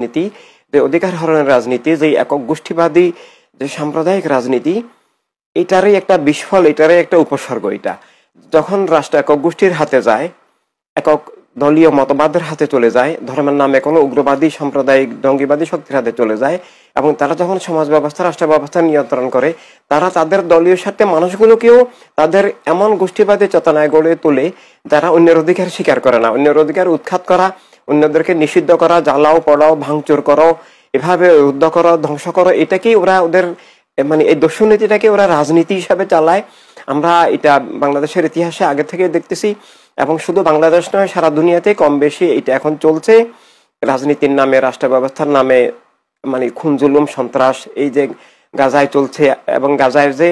নীতি, যে অধিকার হরণের রাজনীতি, যে একক গোষ্ঠীবাদী যে সাম্প্রদায়িক রাজনীতি, এটারই একটা বিস্ফল, এটারই একটা উপসর্গ। এটা যখন রাষ্ট্র একক গোষ্ঠীর হাতে যায়, একক দলীয় মতবাদের হাতে চলে যায়, ধর্মের নামে কোনো উগ্রবাদী সাম্প্রদায়িক জঙ্গিবাদী শক্তির হাতে চলে যায়, এবং তারা যখন সমাজ ব্যবস্থা রাষ্ট্র ব্যবস্থা নিয়ন্ত্রণ করে, তারা তাদের দলীয় স্বার্থে মানুষগুলোকেও তাদের এমন গোষ্ঠীবাদী চেতনায় গড়ে তোলে যারা অন্যের অধিকার স্বীকার করে না। অন্যের অধিকার উৎখাত করা, অন্যদেরকে নিষিদ্ধ করা, জ্বালাও পড়াও ভাঙচুর করো, এভাবে যুদ্ধ করো, ধ্বংস করো, এটাকেই ওরা ওদের মানে এই দস্যুনীতিটাকে ওরা রাজনীতি হিসাবে চালায়। আমরা এটা বাংলাদেশের ইতিহাসে আগে থেকে দেখতেছি, এবং শুধু বাংলাদেশ নয়, সারা দুনিয়াতে কম বেশি এটা এখন চলছে। রাজনীতির নামে, রাষ্ট্র ব্যবস্থার নামে মানে খুন জুলুম সন্ত্রাস এই যে গাজায় চলছে, এবং গাজায় যে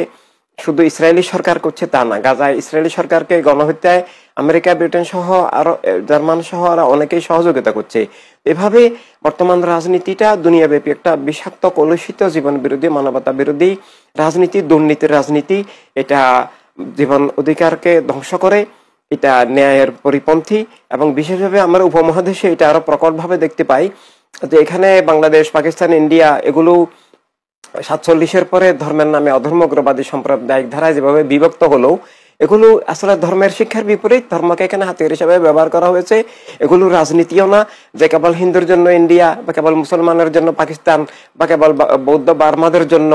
শুধু ইসরায়েলি সরকার করছে তা না, গাজায় ইসরায়েলি সরকারকে গণহত্যায় আমেরিকা, ব্রিটেন সহ আরো জার্মান সহ আরো অনেকেই সহযোগিতা করছে। এভাবে বর্তমান রাজনীতিটা দুনিয়াব্যাপী একটা বিষাক্ত, কলুষিত, জীবন বিরোধী, মানবতা বিরোধী রাজনীতি, দুর্নীতির রাজনীতি। এটা জীবন অধিকারকে ধ্বংস করে, এটা ন্যায়ের পরিপন্থী, এবং বিশেষভাবে আমরা উপমহাদেশে এটা আরো প্রকটভাবে দেখতে পাই যে এখানে বাংলাদেশ, পাকিস্তান, ইন্ডিয়া এগুলো 47-এর পরে ধর্মের নামে অধর্ম উগ্রবাদী সাম্প্রদায়িক ধারায় যেভাবে বিভক্ত হলো, এগুলো আসলে ধর্মের শিক্ষার বিপরীত। ধর্মকে এখানে হাতিয়ার হিসেবে ব্যবহার করা হয়েছে। এগুলো রাজনীতিও না যে কেবল হিন্দুর জন্য ইন্ডিয়া, বা কেবল মুসলমানের জন্য পাকিস্তান, বা কেবল বৌদ্ধ বার্মাদের জন্য,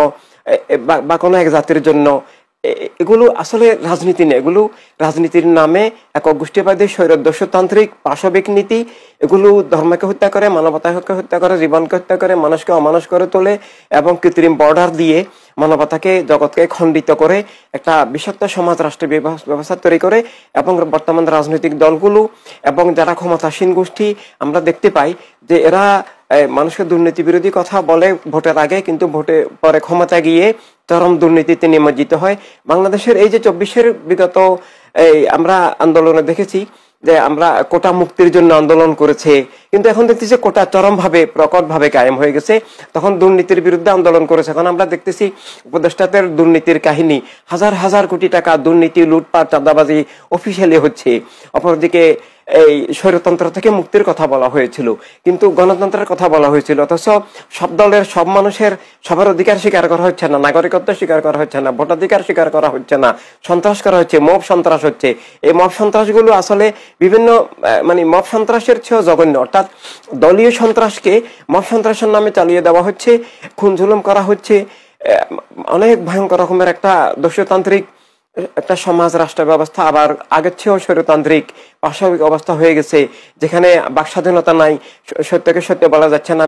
বা কোনো এক জাতির জন্য। এগুলো আসলে রাজনীতি নেই, এগুলো রাজনীতির নামে একক গোষ্ঠীবাদী স্বৈরদস্যুতান্ত্রিক পাশবিক নীতি। এগুলো ধর্মকে হত্যা করে, মানবতাকে হত্যা করে, জীবনকে হত্যা করে, মানুষকে অমানুষ করে তোলে, এবং কৃত্রিম বর্ডার দিয়ে মানবতাকে, জগৎকে খণ্ডিত করে একটা বিষাক্ত সমাজ রাষ্ট্র ব্যবস্থা তৈরি করে। এবং বর্তমান রাজনৈতিক দলগুলো এবং যারা ক্ষমতাসীন গোষ্ঠী, আমরা দেখতে পাই যে এরা মানুষকে দুর্নীতি বিরোধী কথা বলে ভোটের আগে, কিন্তু ভোটে পরে ক্ষমতা গিয়ে চরম দুর্নীতিতে নিমজ্জিত হয়। বাংলাদেশের এই যে 24-এর বিগত আমরা আন্দোলনে দেখেছি যে আমরা কোটা মুক্তির জন্য আন্দোলন করেছে, কিন্তু এখন দেখতেছি কোটা চরমভাবে প্রকটভাবে কায়েম হয়ে গেছে। তখন দুর্নীতির বিরুদ্ধে আন্দোলন করেছে, এখন আমরা দেখতেছি উপদেষ্টাদের দুর্নীতির কাহিনী, হাজার হাজার কোটি টাকা দুর্নীতি, লুটপাট, চাঁদাবাজি অফিসিয়ালি হচ্ছে। অপরদিকে এই স্বৈরতন্ত্র থেকে মুক্তির কথা বলা হয়েছিল, কিন্তু গণতন্ত্রের কথা বলা হয়েছিল, অথচ সব দলের, সব মানুষের সবার অধিকার স্বীকার করা হচ্ছে না, নাগরিকত্ব স্বীকার করা হচ্ছে না, ভোটাধিকার স্বীকার করা হচ্ছে না, সন্ত্রাস করা হচ্ছে, মব সন্ত্রাস হচ্ছে। এই মব সন্ত্রাসগুলো আসলে বিভিন্ন মানে মব সন্ত্রাসের চেয়েও জঘন্য, অর্থাৎ দলীয় সন্ত্রাসকে মব সন্ত্রাসের নামে চালিয়ে দেওয়া হচ্ছে, খুন জুলুম করা হচ্ছে। অনেক ভয়ঙ্কর রকমের একটা দস্যুতান্ত্রিক একটা সমাজ রাষ্ট্র ব্যবস্থা, আবার আগের চেয়েও স্বৈরতান্ত্রিক পাশবিক অবস্থা হয়ে গেছে, যেখানে বাক স্বাধীনতা নাই, সত্যকে সত্য বলা যাচ্ছে না।